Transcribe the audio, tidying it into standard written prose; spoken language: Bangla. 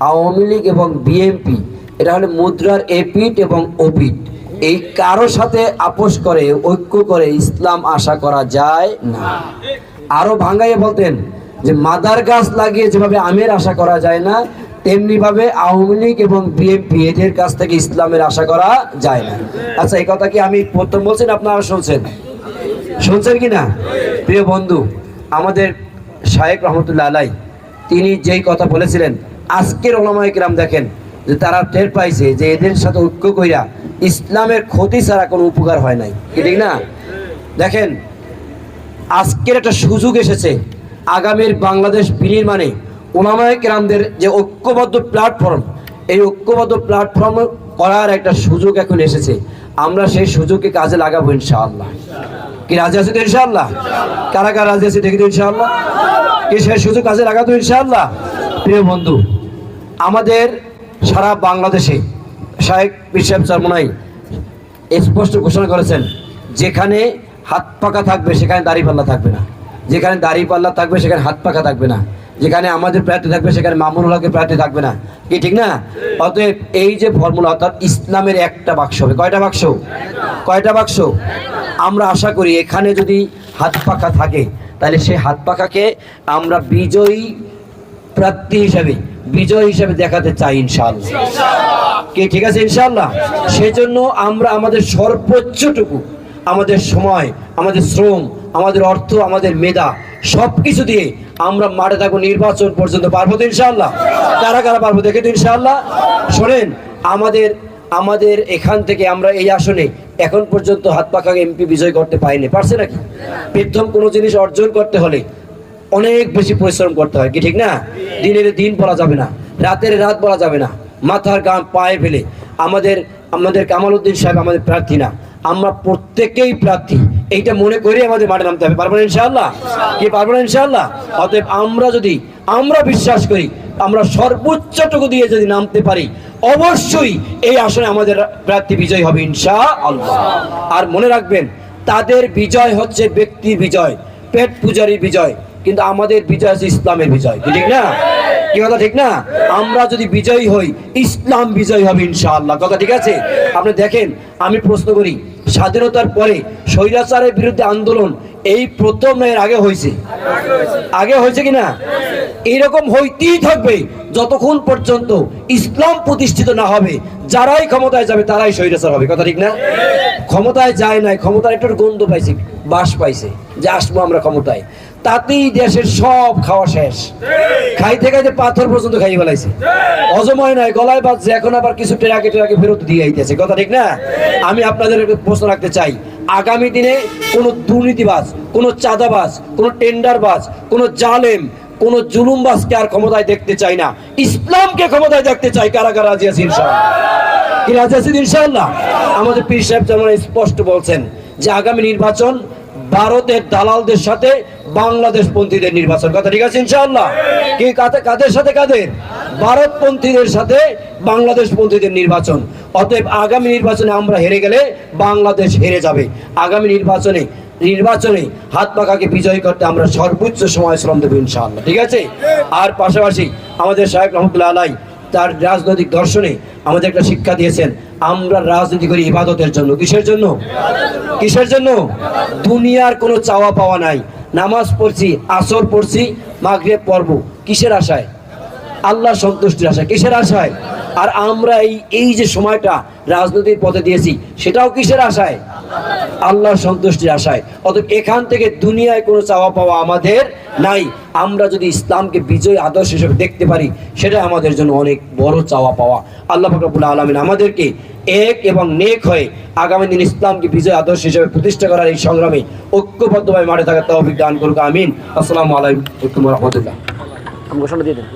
আওয়ামী লীগ এবং বিএনপি এটা হলো মুদ্রার এপিঠ এবং ওপিঠ। এই কারো সাথে আপোষ করে ঐক্য করে ইসলাম আশা করা যায় না। আরো ভাঙাইয়ে বলতেন যে মাদার গাছ লাগিয়ে যেভাবে আমের আশা করা যায় না, তেমনি ভাবে আওয়ামী লীগ এবং বিএনপি এদের কাছ থেকে ইসলামের আশা করা যায় না। আচ্ছা, এই কথা কি আমি প্রথম বলছেন, আপনারা শুনছেন কি না? প্রিয় বন্ধু, আমাদের শায়েখ রহমতুল্লাহ আলাই তিনি যেই কথা বলেছিলেন, আজকের ওলামায়ে কেরাম দেখেন যে তারা টের পাইছে যে এদের সাথে ঐক্য কইরা ইসলামের ক্ষতি ছাড়া কোনো উপকার হয় নাই, ঠিক না? দেখেন, আজকের একটা সুযোগ এসেছে আগামীর বাংলাদেশ বিনির্মাণে ওলামায়ে কেরামদের যে ঐক্যবদ্ধ প্ল্যাটফর্ম, এই ঐক্যবদ্ধ প্ল্যাটফর্ম করার একটা সুযোগ এখন এসেছে। আমরা সেই সুযোগকে কাজে লাগাবো ইনশাআল্লাহ। কি রাজি আছে তো ইনশাআল্লাহ? কারা কারা রাজি আছে দেখি তো ইনশাআল্লাহ? কি সেই সুযোগ কাজে লাগাবো ইনশাআল্লাহ? প্রিয় বন্ধু, আমাদের সারা বাংলাদেশে শায়েখ পীর সাহেব চরমোনাই স্পষ্ট ঘোষণা করেছেন, যেখানে হাত পাকা থাকবে সেখানে দাড়িপাল্লা থাকবে না, যেখানে দাড়িপাল্লা থাকবে সেখানে হাত পাকা থাকবে না, যেখানে আমাদের প্রার্থী থাকবে সেখানে মামুনুল হকের প্রার্থী থাকবে না। কি ঠিক না? অতএব এই যে ফর্মুলা, অর্থাৎ ইসলামের একটা বাক্স হবে। কয়টা বাক্স? কয়টা বাক্স? আমরা আশা করি এখানে যদি হাত পাকা থাকে তাহলে সেই হাত পাকাকে আমরা বিজয়ী প্রার্থী হিসাবে, বিজয় হিসাবে দেখাতে চাই ইনশাআল্লাহ। কি ঠিক আছে ইনশাআল্লাহ? সেজন্য আমরা আমাদের সর্বোচ্চটুকু, আমাদের সময়, আমাদের শ্রম, আমাদের অর্থ, আমাদের মেধা সবকিছু দিয়ে আমরা মাঠে থাকবো নির্বাচন পর্যন্ত। পারবো তো ইনশাআল্লাহ? কারা কারা পারবো দেখে তো ইনশাআল্লাহ? শোনেন, আমাদের এখান থেকে আমরা এই আসনে এখন পর্যন্ত হাত পাকা এমপি বিজয় করতে পারিনি। পারছে নাকি? প্রথম কোনো জিনিস অর্জন করতে হলে অনেক বেশি পরিশ্রম করতে হয়। কি ঠিক না? দিনের দিন বলা যাবে না, রাতের রাত বলা যাবে না, মাথার গাম পায়ে ফেলে আমাদের কামাল উদ্দিন সাহেব আমাদের প্রার্থী না, আমরা প্রত্যেকেই প্রার্থী, এইটা মনে করে আমাদের মাঠে নামতে হবে। পারবো না ইনশাআল্লাহ? কি পারবো না ইনশাআল্লাহ? অতএব আমরা বিশ্বাস করি আমরা সর্বোচ্চটুকু দিয়ে যদি নামতে পারি, অবশ্যই এই আসনে আমাদের প্রার্থী বিজয় হবে ইনশাআল্লাহ। আর মনে রাখবেন, তাদের বিজয় হচ্ছে ব্যক্তি বিজয়, পেট পূজারী বিজয়, কিন্তু আমাদের বিজয় হচ্ছে ইসলামের বিজয়। ঠিক না? কি কথা ঠিক না? আমরা যদি বিজয়ী হই, ইসলাম বিজয় হবে ইনশাআল্লাহ। কথা ঠিক আছে? আপনি দেখেন, আমি প্রশ্ন করি, স্বাধীনতার পরে স্বৈরাচারের বিরুদ্ধে আন্দোলন এই প্রথম এর আগে হয়েছে? আগে হয়েছে কিনা? এরকম হইতেই থাকবে যতক্ষণ পর্যন্ত ইসলাম প্রতিষ্ঠিত না হবে। যারাই ক্ষমতায় যাবে তারাই স্বৈরাচার হবে। কথা ঠিক না? ক্ষমতায় যায় নাই, ক্ষমতার একটু গন্ধ পাইছে, বাস পাইছে যে আসবো আমরা ক্ষমতায়, তাতেই দেশের সব খাওয়া শেষ। খাইতে খাইতে পাথর পর্যন্ত খাইয়ে ফেলাইছে, হজম হয় নাই, গলায় বাজছে, এখন আবার কিছু টেরাকে ফেরত দিয়ে আইতেছে। কথা ঠিক না? আমি আপনাদের প্রশ্ন রাখতে চাই, আগামী দিনে কোন দুর্নীতিবাজ, কোন চাঁদাবাজ, কোন টেন্ডারবাজ, কোন জালেম, কোন জুলুমবাজকে আর ক্ষমতায় দেখতে চাই না, ইসলামকে ক্ষমতায় দেখতে চাই। কারা কারা রাজি আছি ইনশাআল্লাহ? কি রাজি আছি ইনশাআল্লাহ? আমাদের পীর সাহেব যেমন স্পষ্ট বলছেন যে আগামী নির্বাচন ভারতের দালালদের সাথে বাংলাদেশ পন্থীদের নির্বাচন। কথা ঠিক আছে ইনশাআল্লাহ? কি কাদের সাথে? কাদের? ভারতপন্থীদের সাথে বাংলাদেশ পন্থীদের নির্বাচন। অতএব আগামী নির্বাচনে আমরা হেরে গেলে বাংলাদেশ হেরে যাবে। আগামী নির্বাচনে হাত পাকাকে বিজয়ী করতে আমরা সর্বোচ্চ সময় শ্রম দেবো ইনশাআল্লাহ। ঠিক আছে? আর পাশাপাশি আমাদের শায়েখ রহমতুল্লাহ আলাই তার রাজনৈতিক দর্শনে আমাদের একটা শিক্ষা দিয়েছেন, আমরা রাজনীতি করি ইবাদতের জন্য। কিসের জন্য? কিসের জন্য? দুনিয়ার কোনো চাওয়া পাওয়া নাই। নামাজ পড়ছি, আসর পড়ছি, মাগরিব পড়ব, কিসের আশায়? আল্লাহর সন্তুষ্টির আশায়। কিসের আশায়? আর আমরা এই যে সময়টা রাজনৈতিক পথে দিয়েছি, সেটাও কিসের আশায়? আল্লাহর সন্তুষ্টির আশায়। অতএব এখান থেকে দুনিয়ায় কোনো চাওয়া পাওয়া আমাদের নাই। আমরা যদি ইসলামকে বিজয় আদর্শ হিসেবে দেখতে পারি, সেটা আমাদের জন্য অনেক বড় চাওয়া পাওয়া। আল্লাহ পাক রব্বুল আলামিন আমাদেরকে এক এবং নেক হয়ে আগামী দিন ইসলামকে বিজয় আদর্শ হিসেবে প্রতিষ্ঠা করার এই সংগ্রামে ঐক্যবদ্ধভাবে মাঠে থাকার তৌফিক দান করুক। আমিন। আসসালামু আলাইকুম ওয়া রাহমাতুল্লাহ। ঘোষণা দিয়ে দেন।